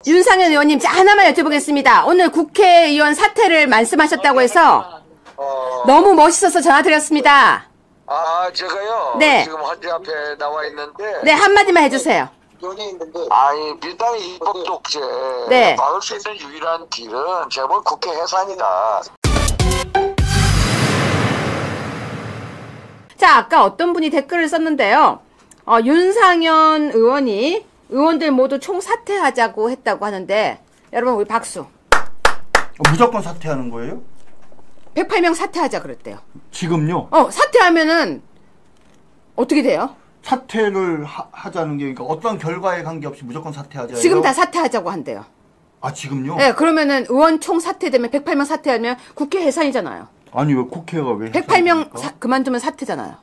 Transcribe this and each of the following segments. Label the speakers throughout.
Speaker 1: 윤상현 의원님, 하나만 여쭤보겠습니다. 오늘 국회의원 사퇴를 말씀하셨다고 해서 너무 멋있어서 전화드렸습니다.
Speaker 2: 아, 제가요?
Speaker 1: 네.
Speaker 2: 지금 헌재 앞에 나와 있는데.
Speaker 1: 네, 한마디만 해주세요.
Speaker 2: 아니, 민당의 입법 독재.
Speaker 1: 네.
Speaker 2: 막을 수 있는 유일한 길은 제발 국회 해산이다.
Speaker 1: 자, 아까 어떤 분이 댓글을 썼는데요. 윤상현 의원이 의원들 모두 총사퇴하자고 했다고 하는데, 여러분, 우리 박수.
Speaker 3: 무조건 사퇴하는 거예요?
Speaker 1: 108명 사퇴하자 그랬대요.
Speaker 3: 지금요?
Speaker 1: 사퇴하면은 어떻게 돼요?
Speaker 3: 사퇴를 하자는 게, 그러니까 어떤 결과에 관계없이 무조건 사퇴하자요?
Speaker 1: 지금 다 사퇴하자고 한대요.
Speaker 3: 아, 지금요?
Speaker 1: 네, 그러면은 의원 총 사퇴되면 108명 사퇴하면 국회 해산이잖아요.
Speaker 3: 아니, 왜 국회가 왜
Speaker 1: 108명 그만두면 사퇴잖아요.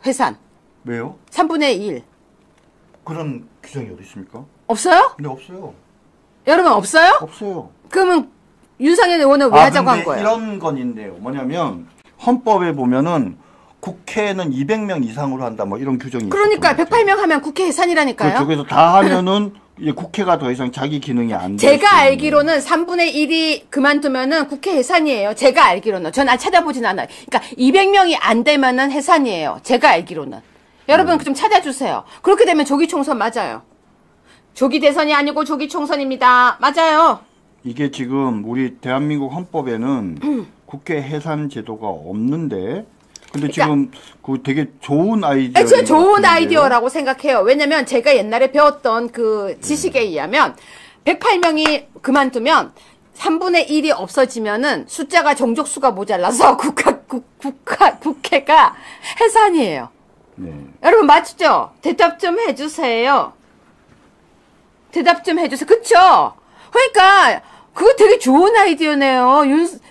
Speaker 1: 해산.
Speaker 3: 왜요?
Speaker 1: 3분의 1.
Speaker 3: 그런 규정이 어디 있습니까?
Speaker 1: 없어요?
Speaker 3: 근데 없어요.
Speaker 1: 여러분, 없어요?
Speaker 3: 없어요.
Speaker 1: 그러면 윤상현 의원은 왜 하자고 한 거예요?
Speaker 3: 이런 건 있네요. 뭐냐면 헌법에 보면은 국회는 200명 이상으로 한다, 뭐 이런 규정이
Speaker 1: 그러니까
Speaker 3: 있었던
Speaker 1: 108명 하면 국회 해산이라니까요.
Speaker 3: 그렇죠. 그래서 다 하면은 이제 국회가 더 이상 자기 기능이 안 돼.
Speaker 1: 제가 알기로는 3분의 1이 그만두면은 국회 해산이에요. 제가 알기로는. 전 찾아보진 않아요. 그러니까 200명이 안 되면은 해산이에요. 제가 알기로는. 여러분 좀 찾아주세요. 그렇게 되면 조기 총선 맞아요. 조기 대선이 아니고 조기 총선입니다. 맞아요.
Speaker 3: 이게 지금 우리 대한민국 헌법에는 국회 해산 제도가 없는데, 근데 지금 그 되게 좋은 아이디어.
Speaker 1: 저 좋은 아이디어라고 생각해요. 왜냐면 제가 옛날에 배웠던 그 지식에 의하면 108명이 그만두면 3분의 1이 없어지면은 숫자가 정족수가 모자라서 국회가 해산이에요.
Speaker 3: 네.
Speaker 1: 여러분 맞죠? 대답 좀 해주세요. 대답 좀 해주세요. 그쵸? 그러니까 그거 되게 좋은 아이디어네요.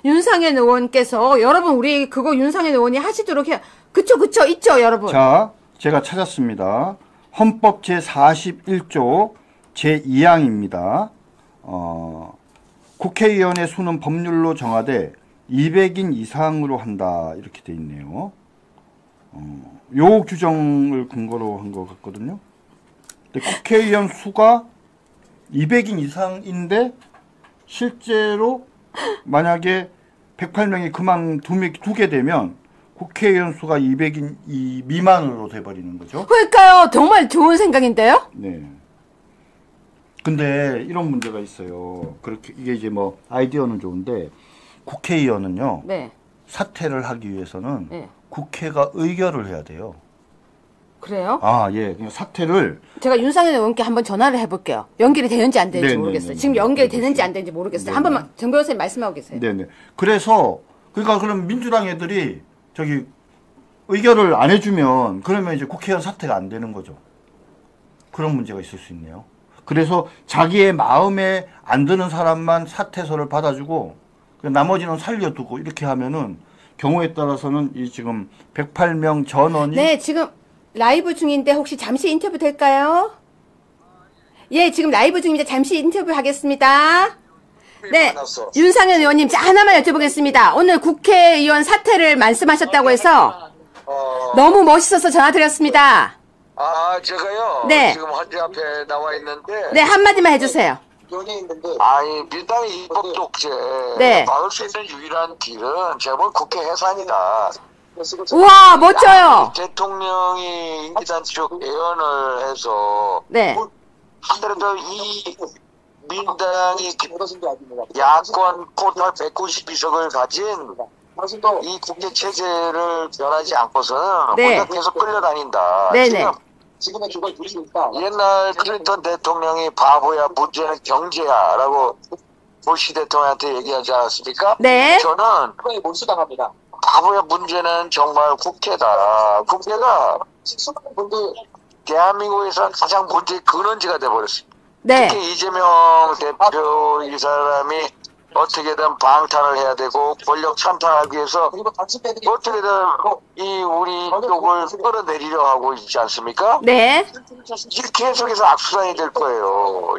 Speaker 1: 윤상현 의원께서. 여러분 우리 그거 윤상현 의원이 하시도록 해요. 그쵸 있죠 여러분.
Speaker 3: 자, 제가 찾았습니다. 헌법 제41조 제2항입니다. 국회의원의 수는 법률로 정하되 200인 이상으로 한다, 이렇게 돼 있네요. 요 규정을 근거로 한 것 같거든요. 근데 국회의원 수가 200인 이상인데 실제로 만약에 108명이 그만두게 되면 국회의원 수가 200인 미만으로 돼버리는 거죠.
Speaker 1: 그러니까요. 정말 좋은 생각인데요?
Speaker 3: 네. 근데 이런 문제가 있어요. 그렇게 이게 이제 뭐 아이디어는 좋은데 국회의원은요.
Speaker 1: 네.
Speaker 3: 사퇴를 하기 위해서는
Speaker 1: 네.
Speaker 3: 국회가 의결을 해야 돼요.
Speaker 1: 그래요?
Speaker 3: 아, 예. 그냥 사퇴를
Speaker 1: 제가 윤상현 의원께 한번 전화를 해볼게요. 연결이 되는지 안 되는지
Speaker 3: 네네네.
Speaker 1: 모르겠어요. 지금 연결이 되는지 안 되는지 모르겠어요.
Speaker 3: 네네.
Speaker 1: 한 번만 정 변호사님 말씀하고 계세요.
Speaker 3: 네네. 그래서 그러니까 그럼 민주당 애들이 저기 의결을 안 해주면 그러면 이제 국회의원 사퇴가 안 되는 거죠. 그런 문제가 있을 수 있네요. 그래서 자기의 마음에 안 드는 사람만 사퇴서를 받아주고 나머지는 살려두고 이렇게 하면은 경우에 따라서는 이 지금 108명 전원이
Speaker 1: 네, 지금 라이브 중인데 혹시 잠시 인터뷰 될까요? 예, 지금 라이브 중인데 잠시 인터뷰 하겠습니다. 네, 윤상현 의원님, 하나만 여쭤보겠습니다. 오늘 국회의원 사퇴를 말씀하셨다고 해서 너무 멋있어서 전화드렸습니다.
Speaker 2: 아, 제가요?
Speaker 1: 네.
Speaker 2: 지금 헌재 앞에 나와 있는데.
Speaker 1: 네, 한마디만 해주세요.
Speaker 2: 아니, 민당의 입법 독재.
Speaker 1: 네.
Speaker 2: 막을 수 있는 유일한 길은 제발 국회 해산이다.
Speaker 1: 우와, 멋져요.
Speaker 2: 대통령이 임기단 쪽 예언을 해서.
Speaker 1: 네.
Speaker 2: 하더라도 이 민당이 야권 포탈 192석을 가진 이 국회 체제를 변하지 않고서는
Speaker 1: 네.
Speaker 2: 우리가 계속 끌려다닌다.
Speaker 1: 네네.
Speaker 2: 지금의 주걸 부르시니까 옛날 클린턴 대통령이 바보야 문제는 경제야라고 부시 대통령한테 얘기하지 않았습니까?
Speaker 1: 네.
Speaker 2: 저는 몰수당합니다. 바보야 문제는 정말 국회다. 국회가 대한민국에서 가장 문제의 근원지가 돼버렸습니다.
Speaker 1: 네.
Speaker 2: 특히 이재명 대표 이 사람이 어떻게든 방탄을 해야 되고 권력 찬탈하기 위해서 어떻게든 이 우리 쪽을 끌어내리려 하고 있지 않습니까?
Speaker 1: 네.
Speaker 2: 이게 계속해서 악순환이 될 거예요.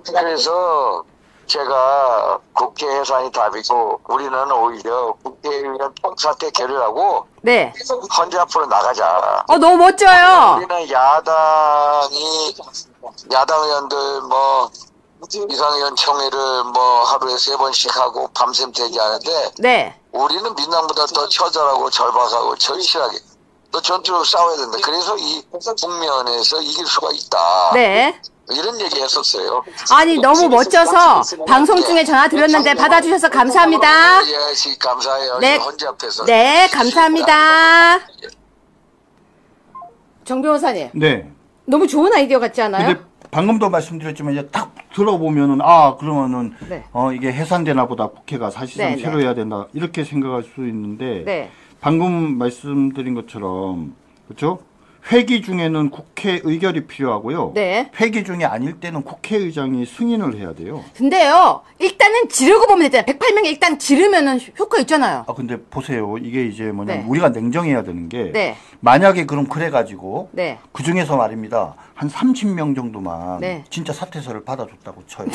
Speaker 2: 그래서 제가 국회 해산이 답이고 우리는 오히려 국회의원 총사퇴 결의하고
Speaker 1: 네.
Speaker 2: 헌재 앞으로 나가자.
Speaker 1: 너무 멋져요.
Speaker 2: 우리는 야당 의원들 뭐 이상현 총회를 뭐 하루에 3번씩 하고 밤샘 대기하는데
Speaker 1: 네.
Speaker 2: 우리는 민당보다 더 처절하고 절박하고 절실하게 또 전투로 싸워야 된다. 그래서 이 국면에서 이길 수가 있다.
Speaker 1: 네.
Speaker 2: 이런 얘기 했었어요.
Speaker 1: 아니, 너무 멋져서 방송 중에 전화 드렸는데 받아주셔서 감사합니다.
Speaker 2: 예, 감사해요.
Speaker 1: 네.
Speaker 2: 헌재 앞에서.
Speaker 1: 네, 감사합니다. 정 변호사님.
Speaker 3: 네.
Speaker 1: 너무 좋은 아이디어 같지 않아요?
Speaker 3: 근데 방금도 말씀드렸지만 이제 딱 들어보면은 그러면은
Speaker 1: 네.
Speaker 3: 이게 해산되나 보다. 국회가 사실상
Speaker 1: 네,
Speaker 3: 새로
Speaker 1: 네.
Speaker 3: 해야 된다. 이렇게 생각할 수 있는데
Speaker 1: 네.
Speaker 3: 방금 말씀드린 것처럼 그렇죠? 회기 중에는 국회 의결이 필요하고요.
Speaker 1: 네.
Speaker 3: 회기 중에 아닐 때는 국회의장이 승인을 해야 돼요.
Speaker 1: 근데요, 일단은 지르고 보면 되잖아요. 108명이 일단 지르면은 효과 있잖아요.
Speaker 3: 근데 보세요. 이게 이제 뭐냐면
Speaker 1: 네.
Speaker 3: 우리가 냉정해야 되는 게
Speaker 1: 네.
Speaker 3: 만약에 그럼 그래가지고
Speaker 1: 네.
Speaker 3: 그 중에서 말입니다. 한 30명 정도만
Speaker 1: 네.
Speaker 3: 진짜 사퇴서를 받아줬다고 쳐요.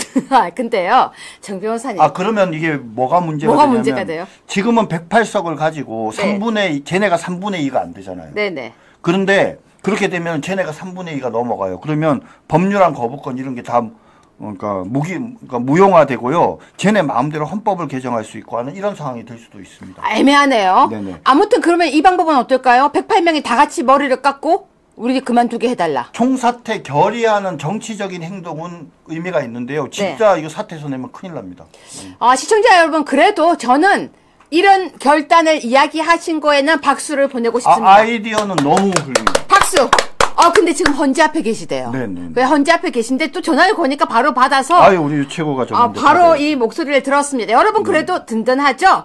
Speaker 1: 근데요, 정 변호사님.
Speaker 3: 그러면 이게 뭐가 문제가
Speaker 1: 뭐가
Speaker 3: 되냐면
Speaker 1: 문제가 돼요?
Speaker 3: 지금은 108석을 가지고
Speaker 1: 네.
Speaker 3: 쟤네가 3분의 2가 안 되잖아요.
Speaker 1: 네네.
Speaker 3: 그런데 그렇게 되면 쟤네가 3분의 2가 넘어가요. 그러면 법률안 거부권 이런 게 다 그러니까 무용화되고요. 쟤네 마음대로 헌법을 개정할 수 있고 하는 이런 상황이 될 수도 있습니다.
Speaker 1: 애매하네요.
Speaker 3: 네네.
Speaker 1: 아무튼 그러면 이 방법은 어떨까요? 108명이 다 같이 머리를 깎고 우리 그만두게 해달라.
Speaker 3: 총사퇴 결의하는 정치적인 행동은 의미가 있는데요. 진짜 이거 사퇴서 내면 큰일 납니다.
Speaker 1: 시청자 여러분, 그래도 저는 이런 결단을 이야기하신 거에는 박수를 보내고 싶습니다.
Speaker 3: 아이디어는 너무 훌륭해요.
Speaker 1: 박수! 근데 지금 헌재 앞에 계시대요.
Speaker 3: 네네.
Speaker 1: 왜 헌재 앞에 계신데 또 전화를 거니까 바로 받아서
Speaker 3: 우리 최고가 좀
Speaker 1: 바로 이 목소리를 들었습니다. 여러분 그래도 든든하죠?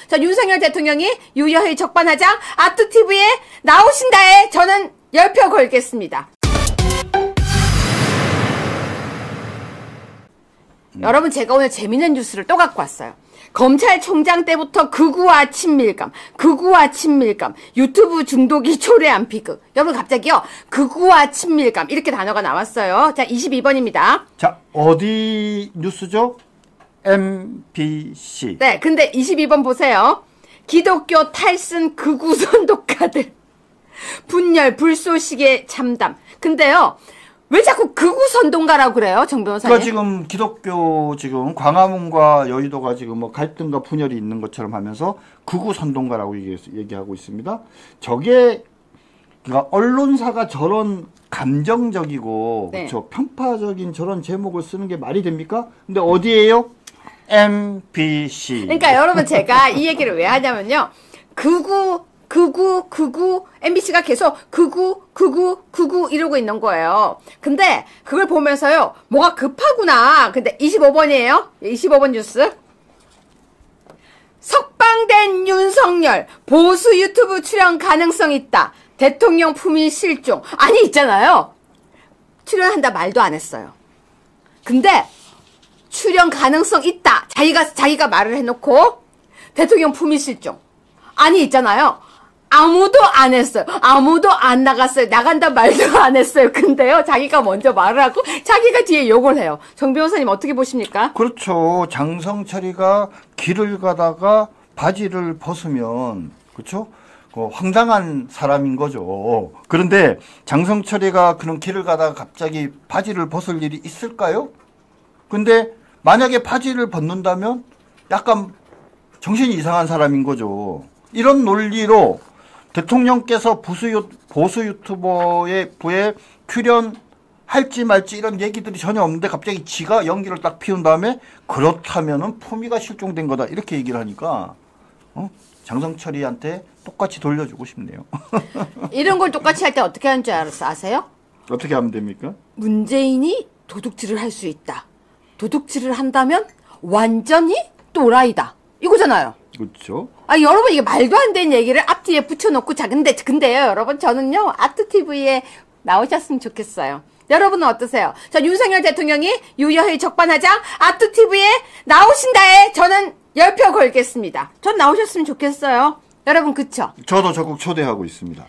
Speaker 1: 자, 윤석열 대통령이 유여의 적반하장 아트TV에 나오신다에 저는 열표 걸겠습니다. 여러분, 제가 오늘 재밌는 뉴스를 또 갖고 왔어요. 검찰총장 때부터 극우와 친밀감, 유튜브 중독이 초래한 비극. 여러분 갑자기요, 극우와 친밀감 이렇게 단어가 나왔어요. 자, 22번입니다.
Speaker 3: 자, 어디 뉴스죠? MBC.
Speaker 1: 네, 근데 22번 보세요. 기독교 탈슨 극우 선도가들. 분열, 불쏘시개 참담. 근데요, 왜 자꾸 극우 선동가라고 그래요, 정 변호사님?
Speaker 3: 그러니까 지금 기독교 지금 광화문과 여의도가 지금 뭐 갈등과 분열이 있는 것처럼 하면서 극우 선동가라고 얘기하고 있습니다. 저게 그러니까 언론사가 저런 감정적이고
Speaker 1: 네.
Speaker 3: 그렇죠 편파적인 저런 제목을 쓰는 게 말이 됩니까? 근데 어디에요? MBC.
Speaker 1: 그러니까 여러분 제가 이 얘기를 왜 하냐면요. 극우 MBC가 계속 극우 이러고 있는 거예요. 근데 그걸 보면서요. 뭐가 급하구나. 근데 25번이에요. 25번 뉴스. 석방된 윤석열 보수 유튜브 출연 가능성 있다. 대통령 품위 실종. 아니 있잖아요. 출연한다 말도 안 했어요. 근데 출연 가능성 있다. 자기가 말을 해놓고 대통령 품위 실종. 아니 있잖아요. 아무도 안 했어요. 아무도 안 나갔어요. 나간다 말도 안 했어요. 근데요, 자기가 먼저 말을 하고 자기가 뒤에 욕을 해요. 정 변호사님 어떻게 보십니까?
Speaker 3: 그렇죠. 장성철이가 길을 가다가 바지를 벗으면 그렇죠? 황당한 사람인 거죠. 그런데 장성철이가 그런 길을 가다가 갑자기 바지를 벗을 일이 있을까요? 근데 만약에 바지를 벗는다면 약간 정신이 이상한 사람인 거죠. 이런 논리로 대통령께서 보수 유튜버의 부에 출연할지 말지 이런 얘기들이 전혀 없는데 갑자기 지가 연기를 딱 피운 다음에 그렇다면은 품위가 실종된 거다 이렇게 얘기를 하니까 장성철이한테 똑같이 돌려주고 싶네요.
Speaker 1: 이런 걸 똑같이 할 때 어떻게 하는 줄 아세요?
Speaker 3: 어떻게 하면 됩니까?
Speaker 1: 문재인이 도둑질을 할 수 있다. 도둑질을 한다면 완전히 또라이다. 이거잖아요.
Speaker 3: 그렇죠.
Speaker 1: 아, 여러분, 이게 말도 안 되는 얘기를 앞뒤에 붙여놓고 근데요, 여러분, 저는요, 아트TV에 나오셨으면 좋겠어요. 여러분은 어떠세요? 전 윤석열 대통령이 유여의 적반하장 아트TV에 나오신다에 저는 10표 걸겠습니다. 전 나오셨으면 좋겠어요. 여러분, 그쵸?
Speaker 3: 저도 적극 초대하고 있습니다.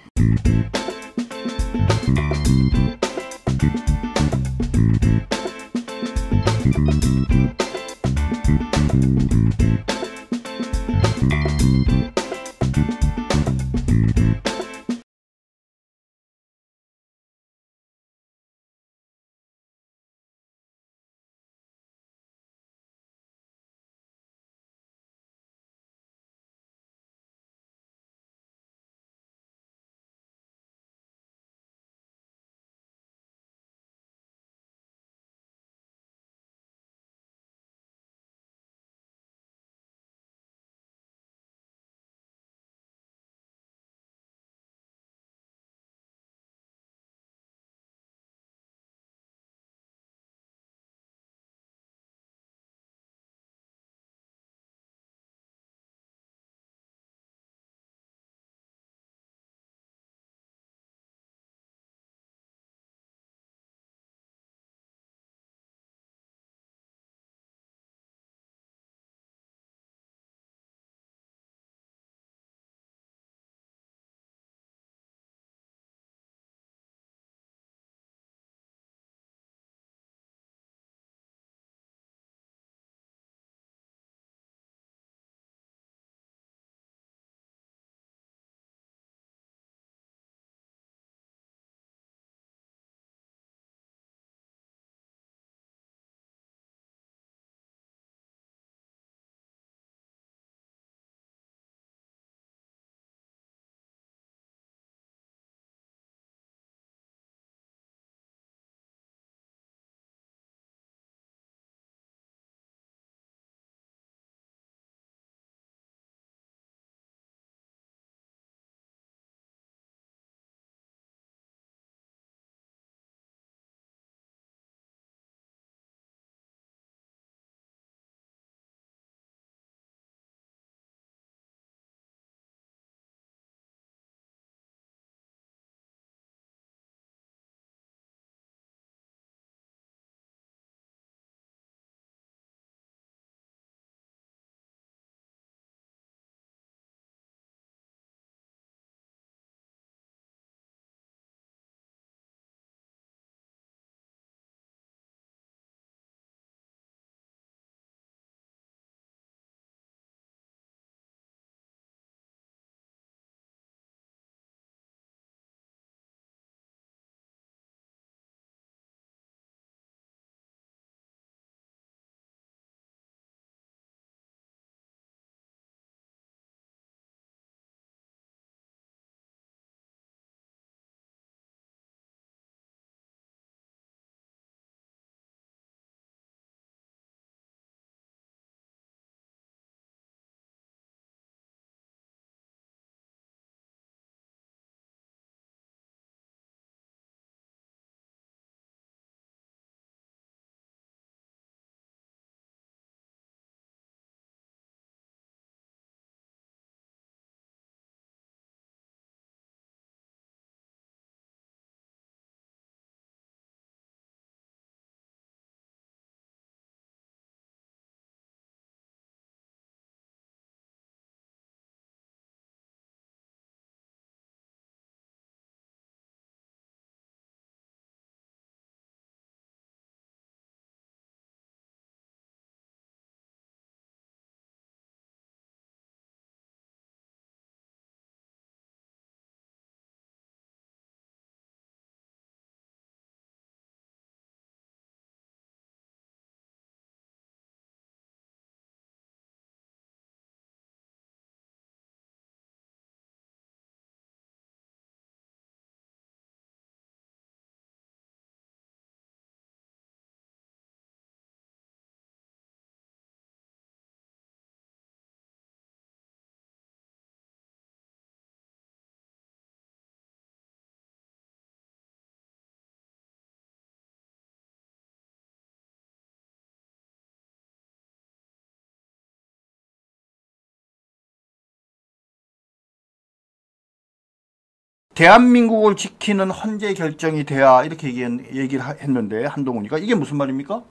Speaker 3: 대한민국을 지키는 헌재 결정이 돼야 이렇게 얘기를 했는데 한동훈이가 이게 무슨 말입니까?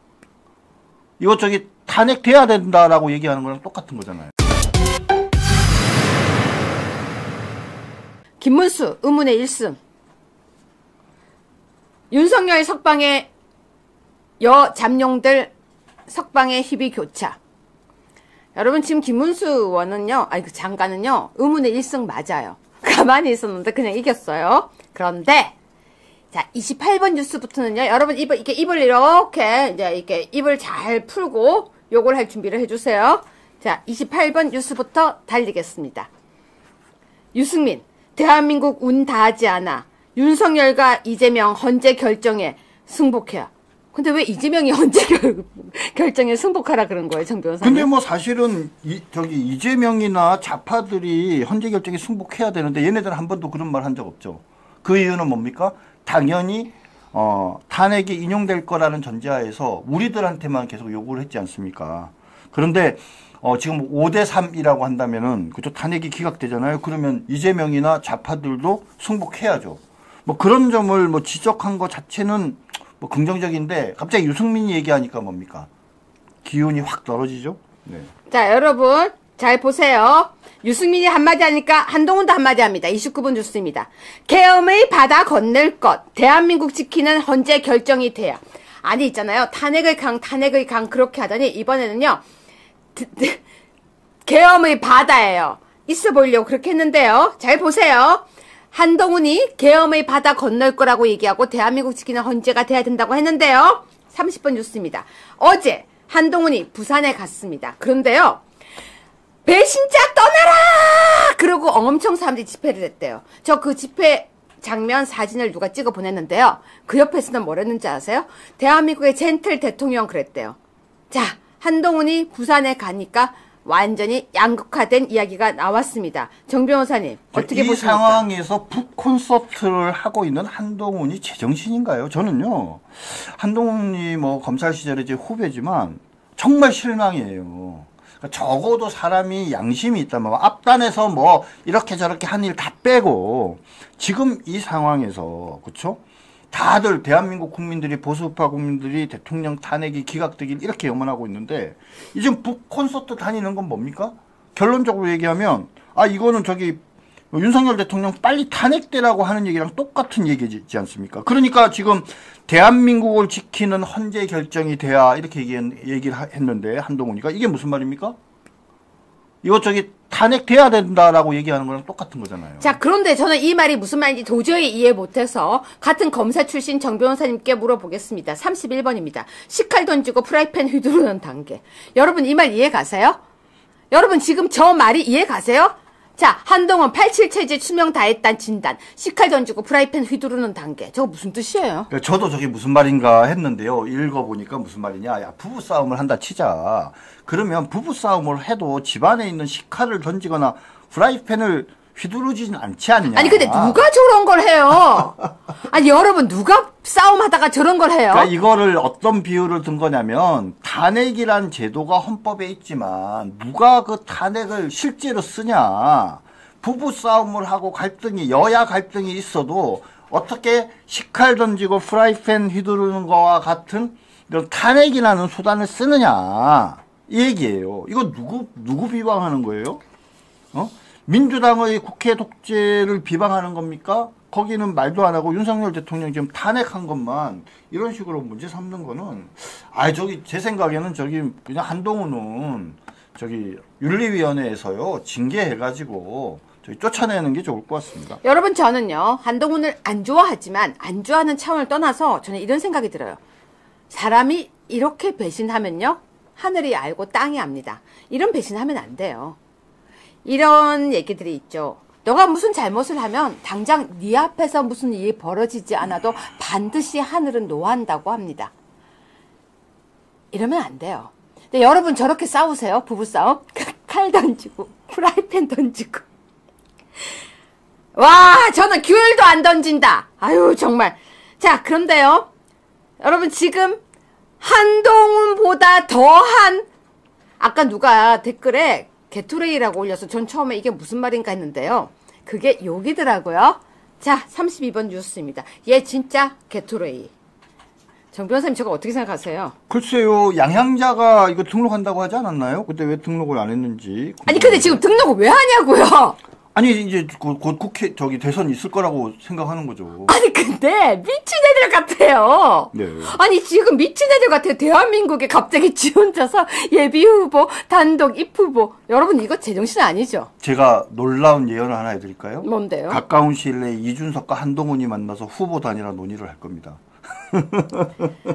Speaker 3: 이거 저기 탄핵돼야 된다라고 얘기하는 거랑 똑같은 거잖아요.
Speaker 1: 김문수 의문의 1승. 윤석열 석방의 잠룡들 석방의 희비 교차. 여러분 지금 김문수 의원은요, 그 장관은요, 의문의 1승 맞아요. 가만히 있었는데 그냥 이겼어요. 그런데 자 28번 뉴스부터는요, 여러분 입을 이렇게 이제 입을 잘 풀고 요걸 할 준비를 해주세요. 자 28번 뉴스부터 달리겠습니다. 유승민, 대한민국 운 다하지 않아. 윤석열과 이재명 헌재 결정에 승복해야. 근데 왜 이재명이 헌재 결정에 승복하라 그런 거예요, 정 변호사님?
Speaker 3: 근데 뭐 사실은 이재명이나 좌파들이 헌재 결정에 승복해야 되는데 얘네들은 한 번도 그런 말 한 적 없죠. 그 이유는 뭡니까? 당연히 탄핵이 인용될 거라는 전제하에서 우리들한테만 계속 요구를 했지 않습니까? 그런데 지금 5대3이라고 한다면은 그쪽 탄핵이 기각되잖아요. 그러면 이재명이나 좌파들도 승복해야죠. 뭐 그런 점을 뭐 지적한 것 자체는 뭐 긍정적인데 갑자기 유승민이 얘기하니까 뭡니까? 기운이 확 떨어지죠. 네.
Speaker 1: 자, 여러분 잘 보세요. 유승민이 한마디 하니까 한동훈도 한마디 합니다. 29분 뉴스입니다. 계엄의 바다 건널 것, 대한민국 지키는 헌재 결정이 돼야. 아니 있잖아요. 탄핵의 강 그렇게 하더니 이번에는요. 계엄의 바다예요. 있어 보이려고 그렇게 했는데요. 잘 보세요. 한동훈이 계엄의 바다 건널 거라고 얘기하고 대한민국 지키는 헌재가 돼야 된다고 했는데요. 30번 뉴스입니다. 어제 한동훈이 부산에 갔습니다. 그런데요. 배신자 떠나라! 그러고 엄청 사람들이 집회를 했대요. 저 그 집회 장면 사진을 누가 찍어 보냈는데요. 그 옆에서는 뭐랬는지 아세요? 대한민국의 젠틀 대통령 그랬대요. 자, 한동훈이 부산에 가니까 완전히 양극화된 이야기가 나왔습니다. 정 변호사님 어떻게 보십니까?
Speaker 3: 이 상황에서 북콘서트를 하고 있는 한동훈이 제정신인가요? 저는요. 한동훈이 뭐 검찰 시절에 제 후배지만 정말 실망이에요. 그러니까 적어도 사람이 양심이 있다면 앞단에서 뭐 이렇게 저렇게 한 일 다 빼고 지금 이 상황에서 그렇죠? 다들 대한민국 국민들이 보수파 국민들이 대통령 탄핵이 기각되길 이렇게 염원하고 있는데 이제 북콘서트 다니는 건 뭡니까? 결론적으로 얘기하면 이거는 저기 윤석열 대통령 빨리 탄핵되라고 하는 얘기랑 똑같은 얘기지 않습니까? 그러니까 지금 대한민국을 지키는 헌재 결정이 돼야 이렇게 얘기를 했는데 한동훈이가 이게 무슨 말입니까? 이거 저기 탄핵돼야 된다라고 얘기하는 거랑 똑같은 거잖아요.
Speaker 1: 자, 그런데 저는 이 말이 무슨 말인지 도저히 이해 못해서 같은 검사 출신 정 변호사님께 물어보겠습니다. 31번입니다. 식칼 던지고 프라이팬 휘두르는 단계. 여러분 이 말 이해 가세요? 여러분 지금 저 말이 이해 가세요? 자, 한동훈 87체제 추명 다했단 진단. 식칼 던지고 프라이팬 휘두르는 단계. 저거 무슨 뜻이에요?
Speaker 3: 저도 저게 무슨 말인가 했는데요. 읽어보니까 무슨 말이냐. 야, 부부싸움을 한다 치자. 그러면 부부싸움을 해도 집안에 있는 식칼을 던지거나 프라이팬을 휘두르지는 않지 않냐.
Speaker 1: 아니 근데 누가 저런 걸 해요? 아니 여러분 누가 싸움하다가 저런 걸 해요?
Speaker 3: 그러니까 이거를 어떤 비유를 든 거냐면 탄핵이란 제도가 헌법에 있지만 누가 그 탄핵을 실제로 쓰냐. 부부싸움을 하고 여야 갈등이 있어도 어떻게 식칼 던지고 프라이팬 휘두르는 거와 같은 이런 탄핵이라는 수단을 쓰느냐. 이 얘기예요. 이거 누구 비방하는 거예요? 민주당의 국회 독재를 비방하는 겁니까? 거기는 말도 안 하고 윤석열 대통령 지금 탄핵한 것만 이런 식으로 문제 삼는 거는 제 생각에는 그냥 한동훈은 윤리위원회에서요 징계해가지고 쫓아내는 게 좋을 것 같습니다.
Speaker 1: 여러분 저는요 한동훈을 안 좋아하지만 안 좋아하는 차원을 떠나서 저는 이런 생각이 들어요. 사람이 이렇게 배신하면요 하늘이 알고 땅이 압니다. 이런 배신하면 안 돼요. 이런 얘기들이 있죠. 너가 무슨 잘못을 하면 당장 네 앞에서 무슨 일이 벌어지지 않아도 반드시 하늘은 노한다고 합니다. 이러면 안 돼요. 근데 여러분 저렇게 싸우세요. 부부싸움. 칼 던지고 프라이팬 던지고. 와 저는 귤도 안 던진다. 아유 정말. 자 그런데요. 여러분 지금 한동훈보다 더한 아까 누가 댓글에 게토레이라고 올려서 전 처음에 이게 무슨 말인가 했는데요. 그게 욕이더라고요. 자, 32번 뉴스입니다. 얘 진짜 게토레이. 정 변호사님 저거 어떻게 생각하세요?
Speaker 3: 글쎄요, 양향자가 이거 등록한다고 하지 않았나요? 그때 왜 등록을 안 했는지.
Speaker 1: 아니 근데 지금 등록을 왜 하냐고요?
Speaker 3: 아니 이제 곧 국회 대선 있을 거라고 생각하는 거죠.
Speaker 1: 아니 근데 미친 애들 같아요.
Speaker 3: 네.
Speaker 1: 아니 지금 미친 애들 같아요. 대한민국에 갑자기 지 혼자서 예비 후보, 단독 입 후보. 여러분 이거 제정신 아니죠?
Speaker 3: 제가 놀라운 예언을 하나 해드릴까요?
Speaker 1: 뭔데요?
Speaker 3: 가까운 시일 내에 이준석과 한동훈이 만나서 후보 단일화 논의를 할 겁니다.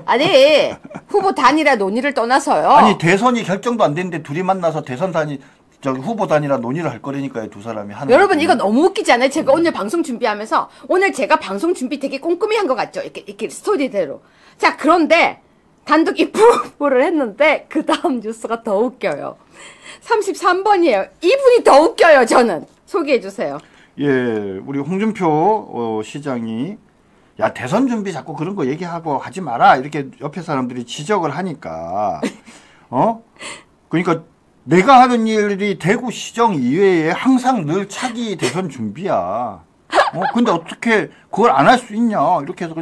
Speaker 1: 아니 후보 단일화 논의를 떠나서요.
Speaker 3: 아니 대선이 결정도 안 됐는데 둘이 만나서 후보 단일화 논의를 할 거라니까요, 두 사람이 하는.
Speaker 1: 여러분 이거 너무 웃기지 않아요? 제가 오늘 방송 준비하면서 오늘 제가 방송 준비 되게 꼼꼼히 한 것 같죠? 이렇게 스토리대로. 자 그런데 단독 입후보를 했는데 그 다음 뉴스가 더 웃겨요. 33번이에요. 이분이 더 웃겨요. 저는 소개해 주세요.
Speaker 3: 예, 우리 홍준표 시장이 야 대선 준비 자꾸 그런 거 얘기하고 하지 마라 이렇게 옆에 사람들이 지적을 하니까 그러니까 내가 하는 일이 대구시정 이외에 항상 늘 차기 대선 준비야. 근데 어떻게 그걸 안 할 수 있냐 이렇게 해서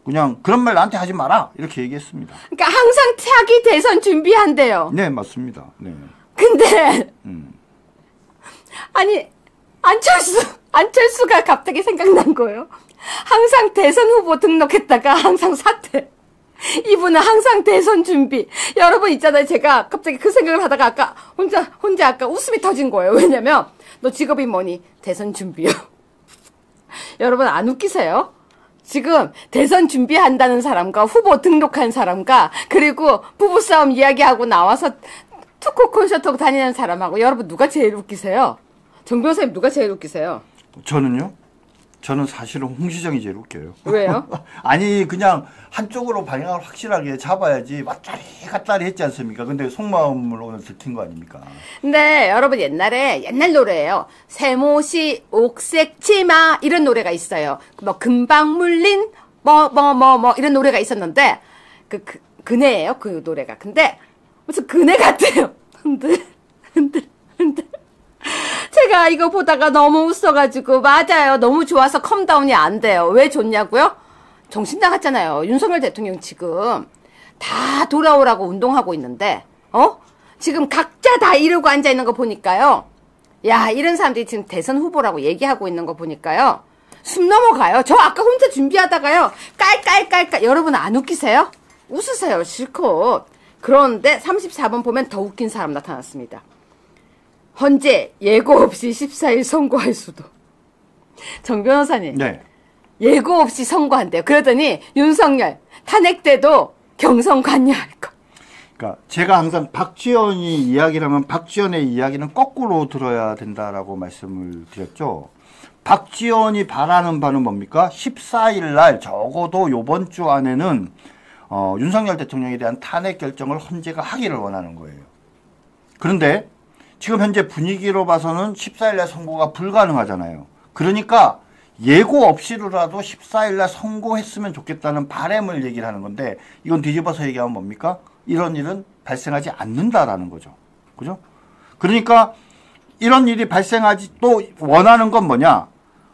Speaker 3: 그냥 그런 말 나한테 하지 마라 이렇게 얘기했습니다.
Speaker 1: 그러니까 항상 차기 대선 준비한대요.
Speaker 3: 네, 맞습니다. 네.
Speaker 1: 근데 아니 안철수가 갑자기 생각난 거예요. 항상 대선 후보 등록했다가 항상 사퇴. 이분은 항상 대선 준비. 여러분 있잖아요. 제가 갑자기 그 생각을 하다가 아까 혼자 아까 웃음이 터진 거예요. 왜냐면 너 직업이 뭐니? 대선 준비요. 여러분 안 웃기세요? 지금 대선 준비한다는 사람과 후보 등록한 사람과 그리고 부부싸움 이야기하고 나와서 투코 콘서트 다니는 사람하고 여러분 누가 제일 웃기세요? 정 변호사님 누가 제일 웃기세요?
Speaker 3: 저는요? 저는 사실은 홍 시장이 제일 웃겨요.
Speaker 1: 왜요?
Speaker 3: 아니 그냥 한쪽으로 방향을 확실하게 잡아야지 왔다리 갔다리 했지 않습니까? 근데 속마음을 오늘 들킨 거 아닙니까?
Speaker 1: 근데 여러분 옛날 노래예요. 세모시 옥색 치마 이런 노래가 있어요. 뭐 금방 물린 뭐 이런 노래가 있었는데 그네예요 그 노래가. 근데 무슨 그네 같아요. 흔들 제가 이거 보다가 너무 웃어가지고 맞아요. 너무 좋아서 컴다운이 안 돼요. 왜 좋냐고요? 정신 나갔잖아요. 윤석열 대통령 지금 다 돌아오라고 운동하고 있는데 지금 각자 다 이러고 앉아있는 거 보니까요. 야 이런 사람들이 지금 대선 후보라고 얘기하고 있는 거 보니까요. 숨 넘어가요. 저 아까 혼자 준비하다가요. 깔깔깔깔 여러분 안 웃기세요? 웃으세요 실컷. 그런데 34번 보면 더 웃긴 사람 나타났습니다. 헌재 예고 없이 14일 선고할 수도. 정 변호사님.
Speaker 3: 네.
Speaker 1: 예고 없이 선고한대요. 그러더니 윤석열 탄핵 때도 경선 관여할 거.
Speaker 3: 그러니까 제가 항상 박지원이 이야기를 하면 박지원의 이야기는 거꾸로 들어야 된다라고 말씀을 드렸죠. 박지원이 바라는 바는 뭡니까? 14일 날 적어도 요번 주 안에는 윤석열 대통령에 대한 탄핵 결정을 헌재가 하기를 원하는 거예요. 그런데 지금 현재 분위기로 봐서는 14일날 선고가 불가능하잖아요. 그러니까 예고 없이라도 14일날 선고했으면 좋겠다는 바람을 얘기를 하는 건데 이건 뒤집어서 얘기하면 뭡니까? 이런 일은 발생하지 않는다라는 거죠. 그죠? 그러니까 이런 일이 발생하지 또 원하는 건 뭐냐?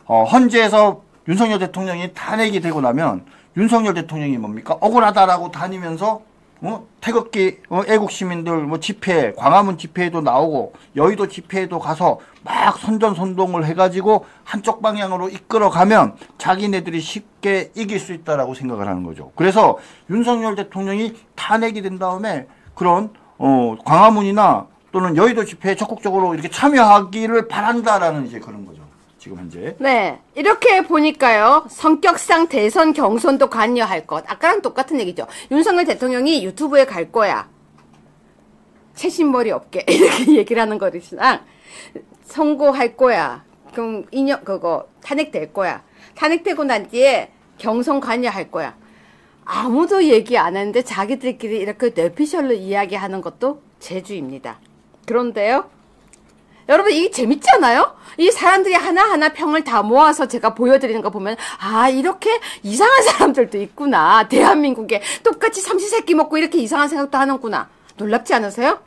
Speaker 3: 헌재에서 윤석열 대통령이 탄핵이 되고 나면 윤석열 대통령이 뭡니까? 억울하다라고 다니면서 태극기, 애국 시민들 집회, 광화문 집회에도 나오고 여의도 집회에도 가서 막 선전선동을 해가지고 한쪽 방향으로 이끌어가면 자기네들이 쉽게 이길 수 있다라고 생각을 하는 거죠. 그래서 윤석열 대통령이 탄핵이 된 다음에 그런 광화문이나 또는 여의도 집회에 적극적으로 이렇게 참여하기를 바란다라는 이제 그런 거죠. 지금 현재.
Speaker 1: 네. 이렇게 보니까요. 성격상 대선 경선도 관여할 것. 아까랑 똑같은 얘기죠. 윤석열 대통령이 유튜브에 갈 거야. 채신머리 없게. 이렇게 얘기를 하는 거지만 선고할 거야. 그럼 탄핵될 거야. 탄핵되고 난 뒤에 경선 관여할 거야. 아무도 얘기 안 했는데 자기들끼리 이렇게 뇌피셜로 이야기하는 것도 재주입니다. 그런데요. 여러분 이게 재밌지 않아요? 이 사람들이 하나하나 평을 다 모아서 제가 보여드리는 거 보면 아 이렇게 이상한 사람들도 있구나. 대한민국에 똑같이 삼시세끼 먹고 이렇게 이상한 생각도 하는구나. 놀랍지 않으세요?